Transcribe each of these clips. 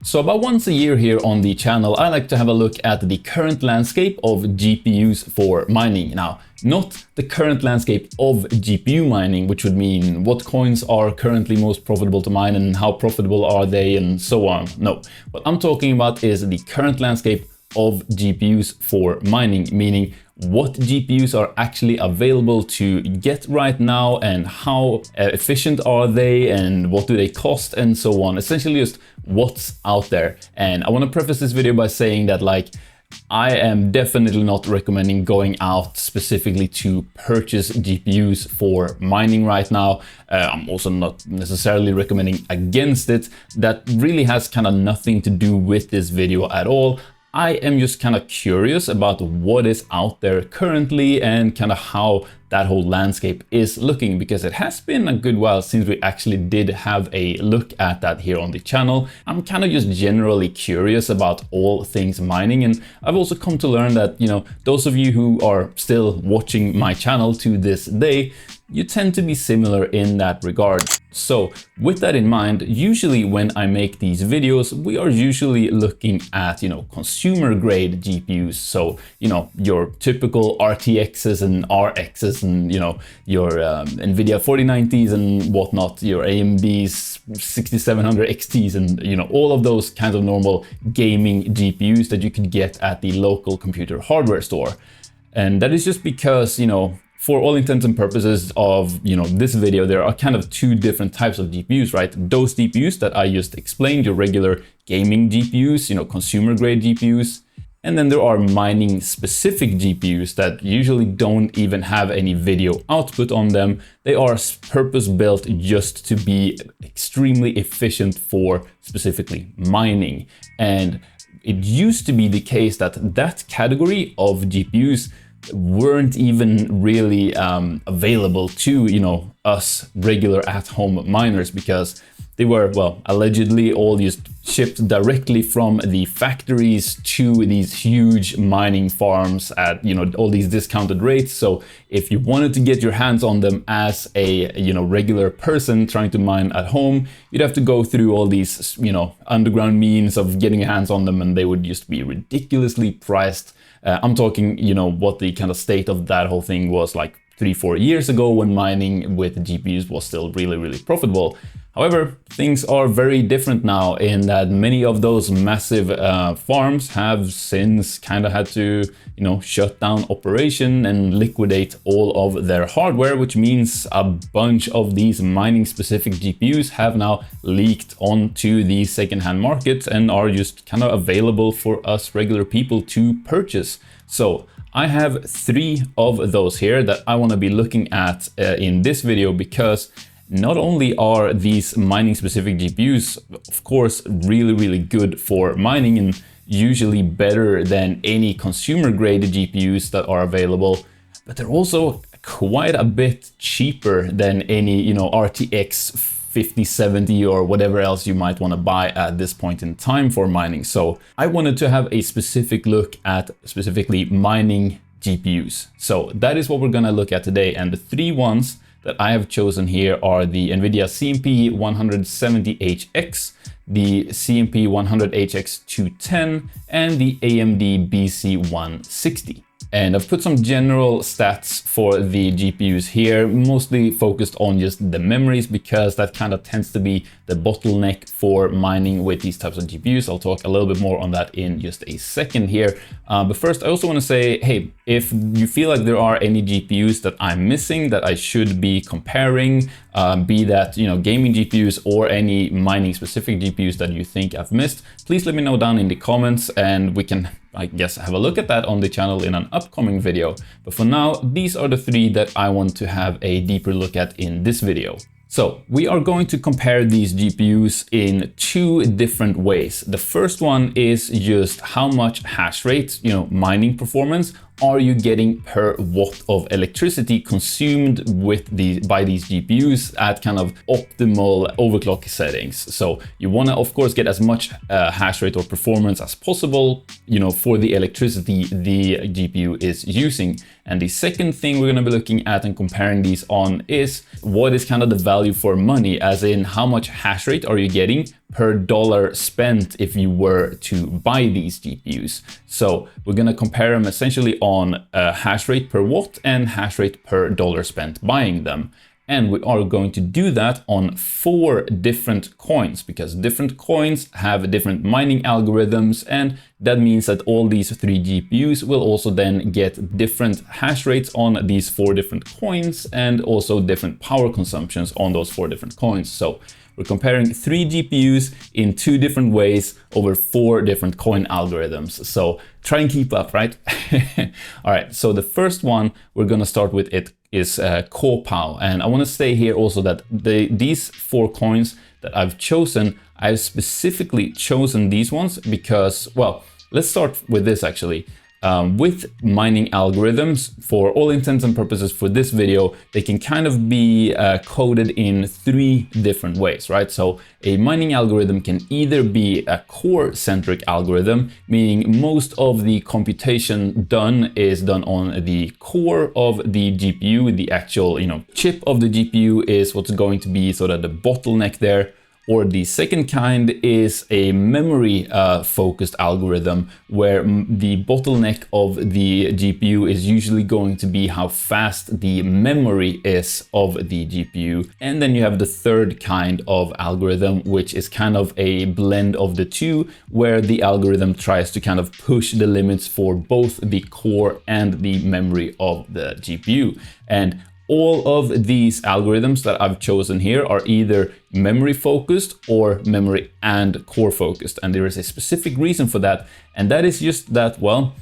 So about once a year here on the channel, I like to have a look at the current landscape of GPUs for mining. Now, not the current landscape of GPU mining, which would mean what coins are currently most profitable to mine and how profitable are they and so on. No, what I'm talking about is the current landscape of GPUs for mining, meaning what GPUs are actually available to get right now and how efficient are they and what do they cost and so on. Essentially just what's out there. And I want to preface this video by saying that I am definitely not recommending going out specifically to purchase GPUs for mining right now. I'm also not necessarily recommending against it. That really has kind of nothing to do with this video at all. I am just kind of curious about what is out there currently and kind of how that whole landscape is looking, because it has been a good while since we actually did have a look at that here on the channel. I'm kind of just generally curious about all things mining, and I've also come to learn that, those of you who are still watching my channel to this day, you tend to be similar in that regard. So with that in mind, usually when I make these videos, we are usually looking at, consumer grade GPUs. So, your typical RTXs and RXs and, your Nvidia 4090s and whatnot, your AMD's 6700 XTs and, all of those kinds of normal gaming GPUs that you could get at the local computer hardware store. And that is just because, for all intents and purposes of this video, there are kind of two different types of GPUs, right? Those GPUs that I just explained, your regular gaming GPUs, consumer grade GPUs. And then there are mining specific GPUs that usually don't even have any video output on them. They are purpose built just to be extremely efficient for specifically mining. And it used to be the case that that category of GPUs weren't even really available to us regular at-home miners, because they were, well, allegedly all just shipped directly from the factories to these huge mining farms at all these discounted rates. So if you wanted to get your hands on them as a regular person trying to mine at home, you'd have to go through all these underground means of getting your hands on them, and they would just be ridiculously priced. I'm talking, what the kind of state of that whole thing was like 3-4 years ago, when mining with GPUs was still really, really profitable. However, things are very different now in that many of those massive farms have since kind of had to, shut down operation and liquidate all of their hardware, which means a bunch of these mining specific GPUs have now leaked onto the secondhand market and are just kind of available for us regular people to purchase. So I have 3 of those here that I want to be looking at in this video, because not only are these mining specific GPUs, of course, really, really good for mining and usually better than any consumer grade GPUs that are available, but they're also quite a bit cheaper than any, RTX 5070 or whatever else you might want to buy at this point in time for mining. So I wanted to have a specific look at specifically mining GPUs. So that is what we're going to look at today. And the 3 ones that I have chosen here are the Nvidia CMP 170HX, the CMP 100HX210, and the AMD BC-160. And I've put some general stats for the GPUs here, mostly focused on just the memories, because that kind of tends to be the bottleneck for mining with these types of GPUs. I'll talk a little bit more on that in just a second here. But first, I also want to say, hey, if you feel like there are any GPUs that I'm missing that I should be comparing, be that, gaming GPUs or any mining specific GPUs that you think I've missed, please let me know down in the comments, and we can, I guess, have a look at that on the channel in an upcoming video. But for now, these are the 3 that I want to have a deeper look at in this video. So we are going to compare these GPUs in 2 different ways. The first one is just how much hash rate, mining performance are you getting per watt of electricity consumed by these GPUs at kind of optimal overclock settings. So you want to, of course, get as much hash rate or performance as possible, for the electricity the GPU is using. And the second thing we're going to be looking at and comparing these on is what is kind of the value for money, as in how much hash rate are you getting per dollar spent if you were to buy these GPUs. So we're going to compare them essentially on hash rate per watt and hash rate per dollar spent buying them. And we are going to do that on 4 different coins, because different coins have different mining algorithms, and that means that all these 3 GPUs will also then get different hash rates on these 4 different coins, and also different power consumptions on those 4 different coins. So we're comparing 3 GPUs in 2 different ways over 4 different coin algorithms. So try and keep up, right? All right, so the first one we're going to start with is 𝗧𝗧. And I want to say here also that these 4 coins that I've chosen, I've specifically chosen these ones because, well, let's start with this actually. With mining algorithms, for all intents and purposes for this video, they can kind of be coded in 3 different ways, right? So a mining algorithm can either be a core-centric algorithm, meaning most of the computation done is done on the core of the GPU, the actual, chip of the GPU is what's going to be sort of the bottleneck there. Or the second kind is a memory focused algorithm where the bottleneck of the GPU is usually going to be how fast the memory is of the GPU. And then you have the third kind of algorithm, which is kind of a blend of the 2, where the algorithm tries to kind of push the limits for both the core and the memory of the GPU. And all of these algorithms that I've chosen here are either memory focused or memory and core focused. And there is a specific reason for that. And that is just that, well,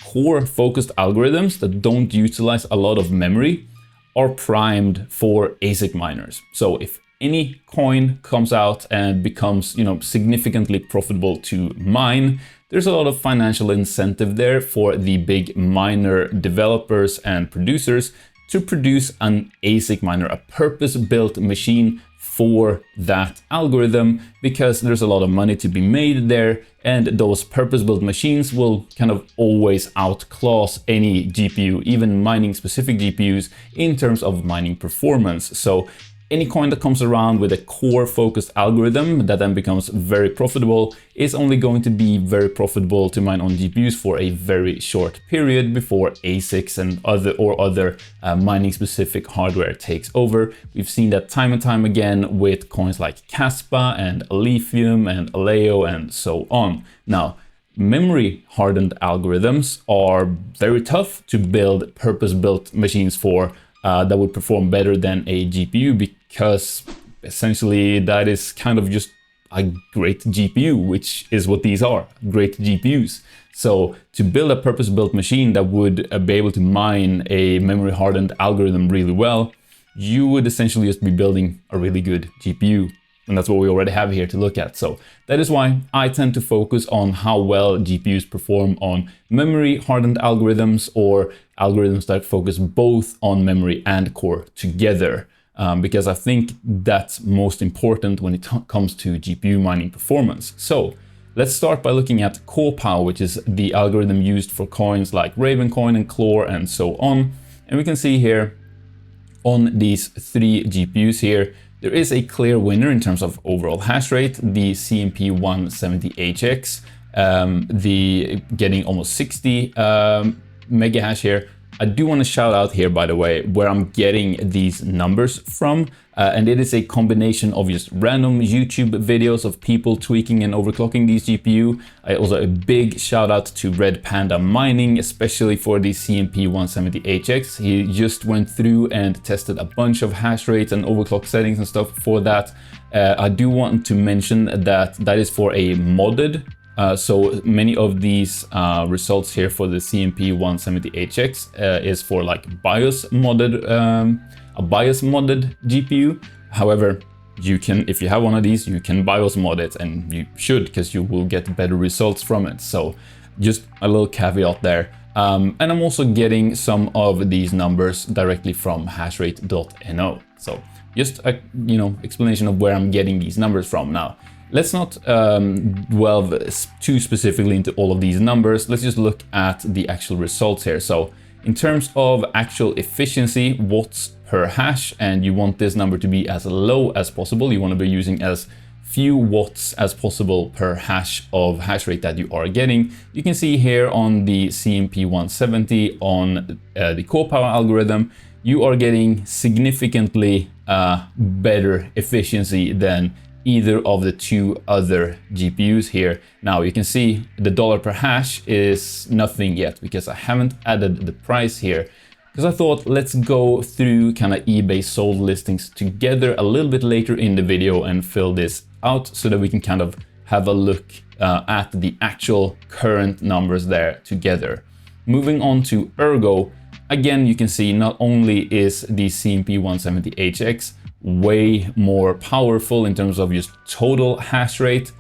core focused algorithms that don't utilize a lot of memory are primed for ASIC miners. So if any coin comes out and becomes, significantly profitable to mine, there's a lot of financial incentive there for the big miner developers and producers to produce an ASIC miner, a purpose-built machine for that algorithm, because there's a lot of money to be made there, and those purpose-built machines will kind of always outclass any GPU, even mining specific GPUs, in terms of mining performance. So any coin that comes around with a core-focused algorithm that then becomes very profitable is only going to be very profitable to mine on GPUs for a very short period before ASICs and other mining-specific hardware takes over. We've seen that time and time again with coins like 𝗧𝗧 and Lithium and Aleo and so on. Now, memory-hardened algorithms are very tough to build purpose-built machines for that would perform better than a GPU, because essentially that is kind of just a great GPU, which is what these are, great GPUs. So to build a purpose-built machine that would be able to mine a memory-hardened algorithm really well, you would essentially just be building a really good GPU. And that's what we already have here to look at. So that is why I tend to focus on how well GPUs perform on memory-hardened algorithms, or algorithms that focus both on memory and core together, because I think that's most important when it comes to GPU mining performance. So let's start by looking at 𝗧𝗧, which is the algorithm used for coins like Ravencoin and Clore and so on. And we can see here on these 3 GPUs here, there is a clear winner in terms of overall hash rate, the CMP 170HX, the getting almost 60 mega hash here. I do want to shout out here, by the way, where I'm getting these numbers from. And it is a combination of just random YouTube videos of people tweaking and overclocking these GPU. Also a big shout out to Red Panda Mining, especially for the CMP 170HX. He just went through and tested a bunch of hash rates and overclock settings and stuff for that. I do want to mention that that is for a modded. So many of these results here for the CMP 170HX is for like BIOS modded, a BIOS modded GPU. However, you can, if you have one of these, you can BIOS mod it, and you should, because you will get better results from it. So just a little caveat there. And I'm also getting some of these numbers directly from hashrate.no. So just a explanation of where I'm getting these numbers from. Now, let's not delve too specifically into all of these numbers. Let's just look at the actual results here. So in terms of actual efficiency, watts per hash, and you want this number to be as low as possible. You want to be using as few watts as possible per hash of hash rate that you are getting. You can see here on the CMP 170 on the core power algorithm, you are getting significantly better efficiency than either of the two other GPUs here. Now you can see the dollar per hash is nothing yet because I haven't added the price here. Because I thought let's go through kind of eBay sold listings together a little bit later in the video and fill this out so that we can kind of have a look at the actual current numbers there together. Moving on to Ergo, again, you can see not only is the CMP 170HX way more powerful in terms of just total hash rate,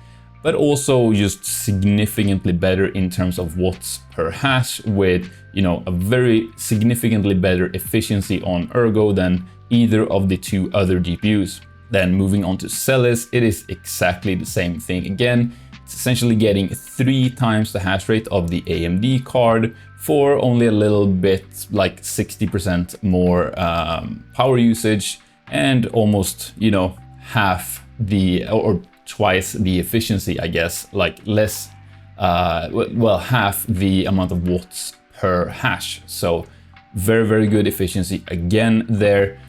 but also just significantly better in terms of watts per hash with, you know, a very significantly better efficiency on Ergo than either of the two other GPUs. Then moving on to Celis, it is exactly the same thing again. It's essentially getting 3 times the hash rate of the AMD card for only a little bit, like 60% more power usage and almost, you know, half the, or twice the efficiency, I guess, like less, well, half the amount of watts per hash. So very, very good efficiency again there.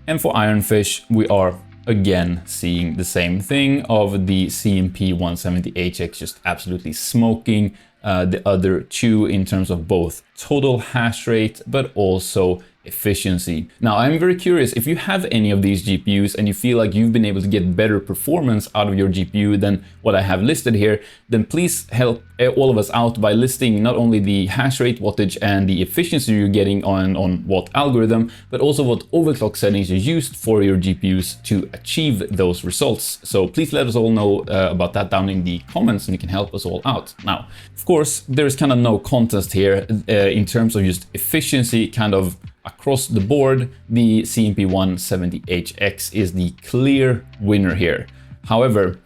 And for Ironfish, we are again seeing the same thing of the CMP 170HX just absolutely smoking the other two in terms of both total hash rate, but also efficiency. Now, I'm very curious if you have any of these GPUs and you feel like you've been able to get better performance out of your GPU than what I have listed here, then please help all of us out by listing not only the hash rate, wattage, and the efficiency you're getting on what algorithm, but also what overclock settings you used for your GPUs to achieve those results. So please let us all know about that down in the comments and you can help us all out. Now, of course, there's kind of no contest here in terms of just efficiency kind of across the board. The CMP 170HX is the clear winner here. However,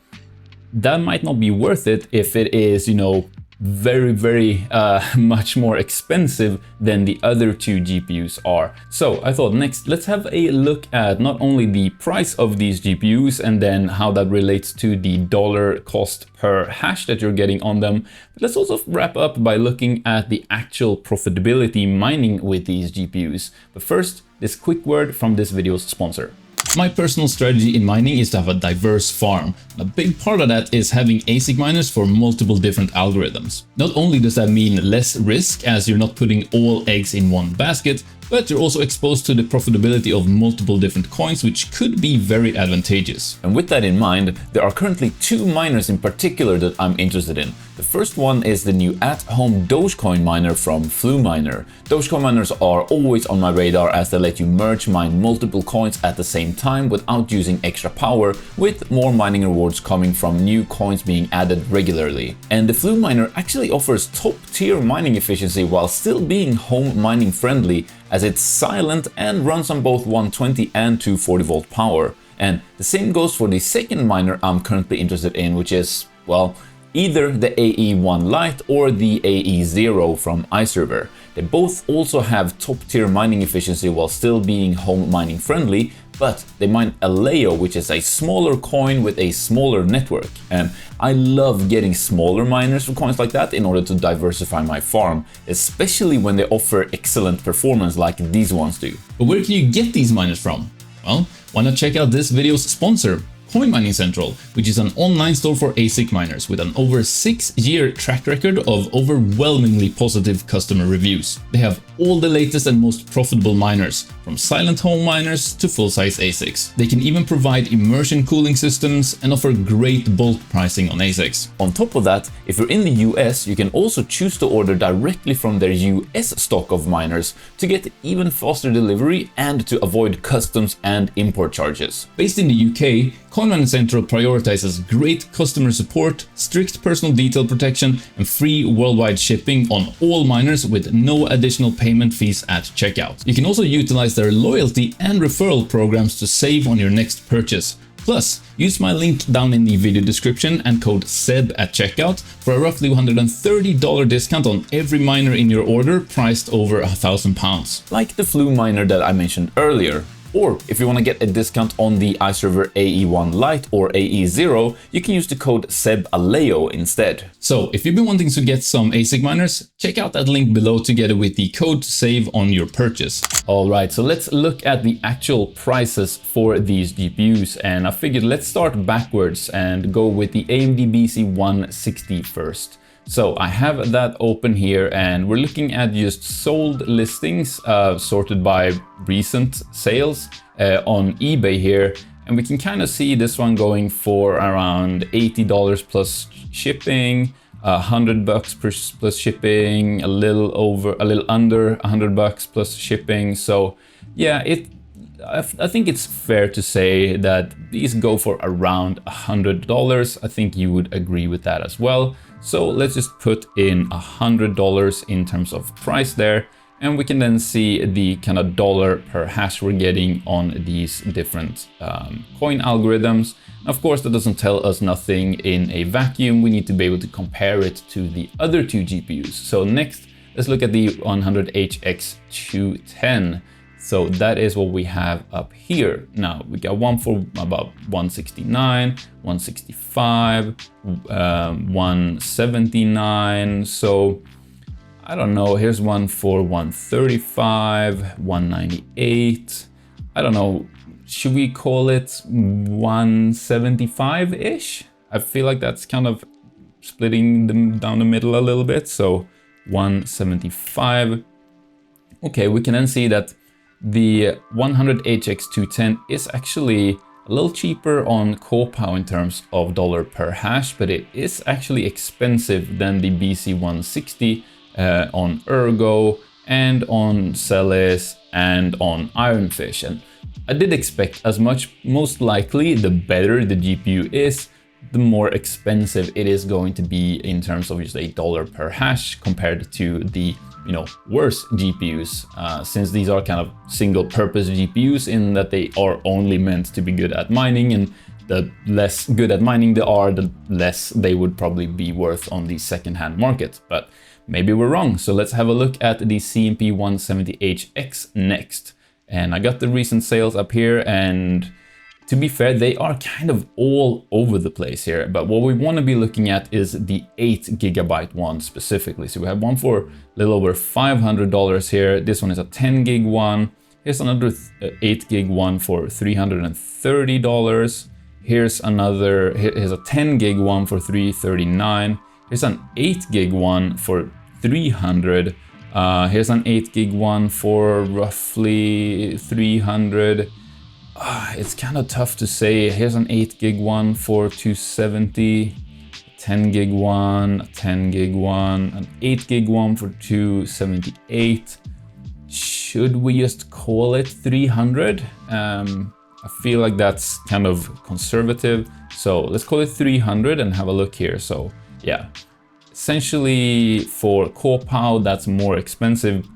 that might not be worth it if it is, you know, very much more expensive than the other two GPUs are. So I thought next let's have a look at not only the price of these GPUs and then how that relates to the dollar cost per hash that you're getting on them, but let's also wrap up by looking at the actual profitability mining with these GPUs. But first, this quick word from this video's sponsor. My personal strategy in mining is to have a diverse farm. A big part of that is having ASIC miners for multiple different algorithms. Not only does that mean less risk as you're not putting all eggs in one basket, but you're also exposed to the profitability of multiple different coins, which could be very advantageous. And with that in mind, there are currently 2 miners in particular that I'm interested in. The first one is the new at-home Dogecoin miner from 𝗬miner. Dogecoin miners are always on my radar as they let you merge mine multiple coins at the same time without using extra power, with more mining rewards coming from new coins being added regularly. And the 𝗬miner actually offers top-tier mining efficiency while still being home mining friendly, as it's silent and runs on both 120 and 240 volt power. And the same goes for the second miner I'm currently interested in, which is, well, either the AE1 Lite or the AE0 from iServer. They both also have top-tier mining efficiency while still being home mining friendly, but they mine Aleo, which is a smaller coin with a smaller network. And I love getting smaller miners for coins like that in order to diversify my farm, especially when they offer excellent performance like these ones do. But where can you get these miners from? Well, why not check out this video's sponsor, Coin Mining Central, which is an online store for ASIC miners with an over 6-year track record of overwhelmingly positive customer reviews. They have all the latest and most profitable miners, from silent home miners to full-size ASICs. They can even provide immersion cooling systems and offer great bulk pricing on ASICs. On top of that, if you're in the US, you can also choose to order directly from their US stock of miners to get even faster delivery and to avoid customs and import charges. Based in the UK, Coin Mining Central prioritizes great customer support, strict personal detail protection, and free worldwide shipping on all miners with no additional payment fees at checkout. You can also utilize their loyalty and referral programs to save on your next purchase. Plus, use my link down in the video description and code SEB at checkout for a roughly $130 discount on every miner in your order priced over £1,000. Like the 𝗬miner that I mentioned earlier. Or if you want to get a discount on the Ice River AE1 Lite or AE0, you can use the code 𝗧𝗦𝗡𝗍 instead. So if you've been wanting to get some ASIC miners, check out that link below together with the code to save on your purchase. All right, so let's look at the actual prices for these GPUs. And I figured let's start backwards and go with the AMD BC-160 first. So I have that open here and we're looking at just sold listings sorted by recent sales on eBay here. And we can kind of see this one going for around $80 plus shipping, $100 plus shipping, a little under $100 plus shipping. So yeah, I think it's fair to say that these go for around $100. I think you would agree with that as well. So let's just put in $100 in terms of price there, and we can then see the kind of dollar per hash we're getting on these different coin algorithms. Of course, that doesn't tell us nothing in a vacuum. We need to be able to compare it to the other two GPUs. So next, let's look at the 100HX210. So that is what we have up here. Now we got one for about 169, 165, 179. So I don't know, here's one for 135, 198. I don't know, should we call it 175-ish? I feel like that's kind of splitting them down the middle a little bit. So 175. Okay, we can then see that the 100HX210 is actually a little cheaper on CorePow in terms of dollar per hash, but it is actually expensive than the BC-160 on Ergo and on Celis and on Ironfish. And I did expect as much. Most likely, the better the GPU is, the more expensive it is going to be in terms of just a dollar per hash compared to the worse GPUs, since these are kind of single purpose GPUs in that they are only meant to be good at mining, and the less good at mining they are, the less they would probably be worth on the secondhand market. But maybe we're wrong. So let's have a look at the CMP 170HX next. And I got the recent sales up here, and to be fair, they are kind of all over the place here, but what we want to be looking at is the 8GB one specifically. So we have one for a little over $500 here. This one is a 10GB one. Here's another 8GB one for $330. Here's a 10GB one for $339. Here's an 8GB one for $300. Here's an 8GB one for roughly $300. It's kind of tough to say. Here's an 8GB one for $270, 10GB one, a 10GB one, an 8GB one for $278. Should we just call it $300? I feel like that's kind of conservative. So let's call it $300 and have a look here. So yeah, essentially for CorePow, that's more expensive.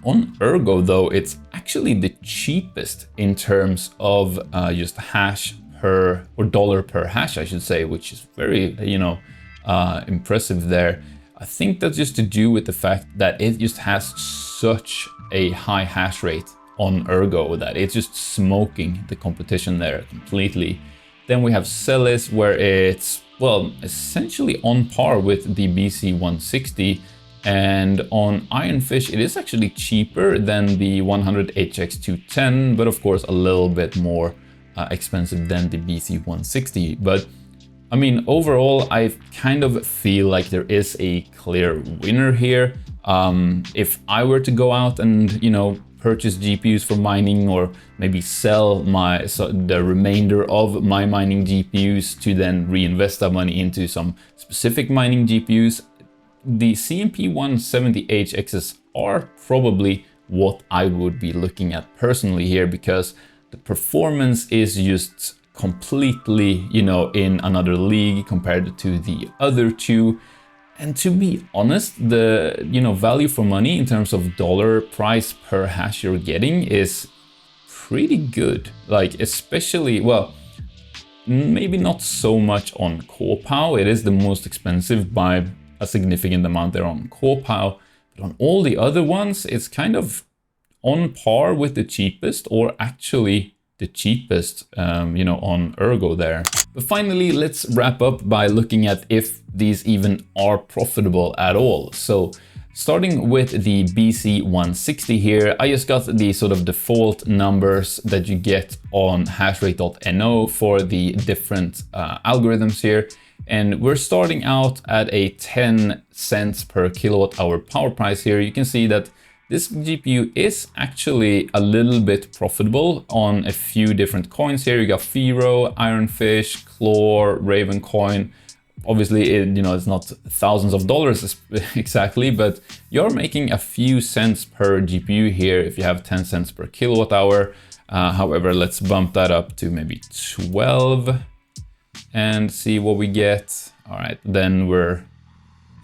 On Ergo though, it's actually the cheapest in terms of just hash per, or dollar per hash, I should say, which is very, impressive there. I think that's just to do with the fact that it just has such a high hash rate on Ergo that it's just smoking the competition there completely. Then we have Celis, where it's, well, essentially on par with the BC-160. And on Ironfish, it is actually cheaper than the 100HX210, but of course a little bit more expensive than the BC-160. But I mean, overall, I kind of feel like there is a clear winner here. If I were to go out and, purchase GPUs for mining, or maybe sell the remainder of my mining GPUs to then reinvest that money into some specific mining GPUs, the CMP 170HXs are probably what I would be looking at personally here, because the performance is just completely, in another league compared to the other two. And to be honest, the, value for money in terms of dollar price per hash you're getting is pretty good. Like, especially, well, maybe not so much on CorePow. It is the most expensive by a significant amount there on CorePow, but on all the other ones, it's kind of on par with the cheapest, or actually the cheapest, you know, on Ergo there. But finally, let's wrap up by looking at if these even are profitable at all. So starting with the BC-160 here, I just got the sort of default numbers that you get on hashrate.no for the different algorithms here. And we're starting out at a 10 cents per kilowatt hour power price here. You can see that this GPU is actually a little bit profitable on a few different coins here. You got Firo, Ironfish, Clore, Ravencoin. Obviously, you know, it's not thousands of dollars exactly, but you're making a few cents per GPU here if you have 10 cents per kilowatt hour. However, let's bump that up to maybe 12 and see what we get. All right, then we're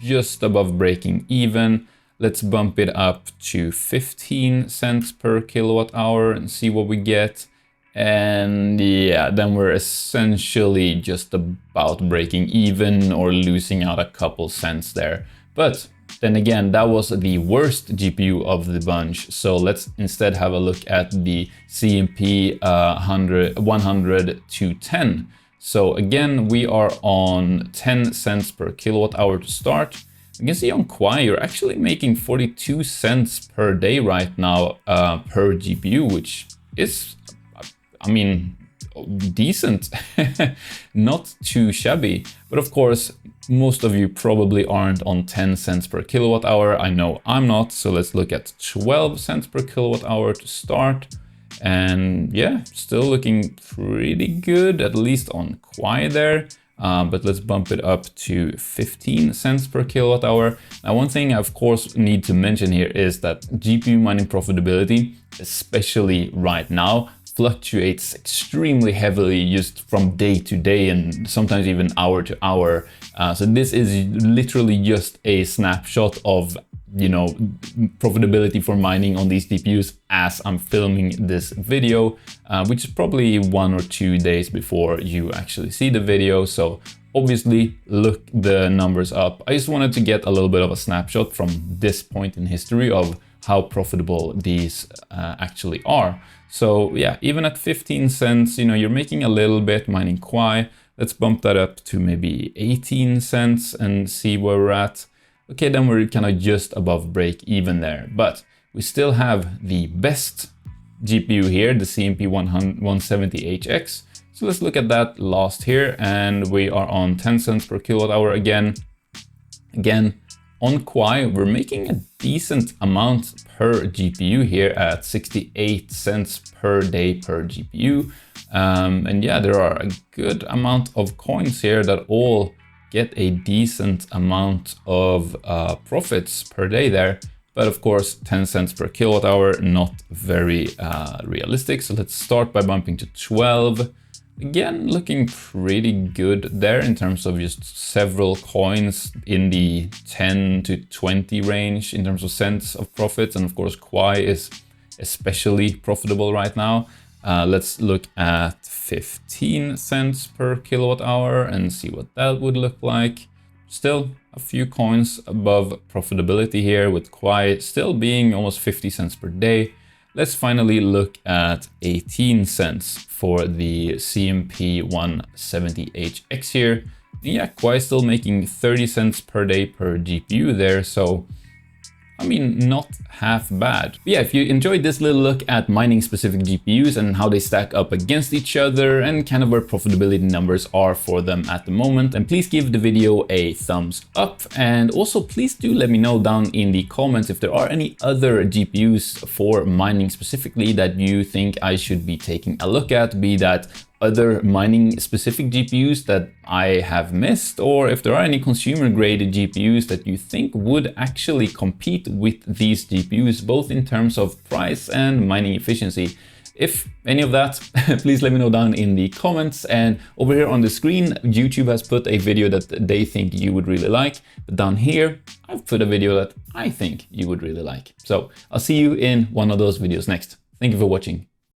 just above breaking even. Let's bump it up to 15 cents per kilowatt hour and see what we get. And yeah, then we're essentially just about breaking even or losing out a couple cents there. But then again, that was the worst GPU of the bunch. So let's instead have a look at the CMP 100-210. So again, we are on 10 cents per kilowatt hour to start. You can see on 𝗦, you're actually making 42 cents per day right now per GPU, which is, I mean, decent, not too shabby. But of course, most of you probably aren't on 10 cents per kilowatt hour. I know I'm not. So let's look at 12 cents per kilowatt hour to start. And yeah, still looking pretty good, at least on 𝗦 there. But let's bump it up to 15 cents per kilowatt hour. Now, one thing I of course need to mention here is that GPU mining profitability, especially right now, fluctuates extremely heavily just from day to day and sometimes even hour to hour. So this is literally just a snapshot of, you know, profitability for mining on these GPUs as I'm filming this video, which is probably 1 or 2 days before you actually see the video. So obviously look the numbers up. I just wanted to get a little bit of a snapshot from this point in history of how profitable these actually are. So yeah, even at 15 cents, you know, you're making a little bit mining 𝗦. Let's bump that up to maybe 18 cents and see where we're at. Okay, then we're kind of just above break even there, but we still have the best GPU here, the CMP 170HX. So let's look at that last here, and we are on 10 cents per kilowatt hour again. Again, on 𝗦, we're making a decent amount per GPU here at 68 cents per day per GPU. And yeah, there are a good amount of coins here that all get a decent amount of profits per day there. But of course, 10 cents per kilowatt hour, not very realistic. So let's start by bumping to 12. Again, looking pretty good there in terms of just several coins in the 10 to 20 range in terms of cents of profits. And of course, 𝗦 is especially profitable right now. Let's look at 15 cents per kilowatt hour and see what that would look like. Still a few coins above profitability here, with 𝗦 still being almost 50 cents per day. Let's finally look at 18 cents for the CMP 170HX here. And yeah, 𝗦 still making 30 cents per day per GPU there. So I mean, not half bad. But yeah, if you enjoyed this little look at mining specific GPUs and how they stack up against each other and kind of where profitability numbers are for them at the moment, then please give the video a thumbs up. And also please do let me know down in the comments if there are any other GPUs for mining specifically that you think I should be taking a look at, be that other mining specific GPUs that I have missed, or if there are any consumer grade GPUs that you think would actually compete with these GPUs, both in terms of price and mining efficiency. If any of that, please let me know down in the comments. And over here on the screen, YouTube has put a video that they think you would really like. But down here, I've put a video that I think you would really like. So I'll see you in one of those videos next. Thank you for watching.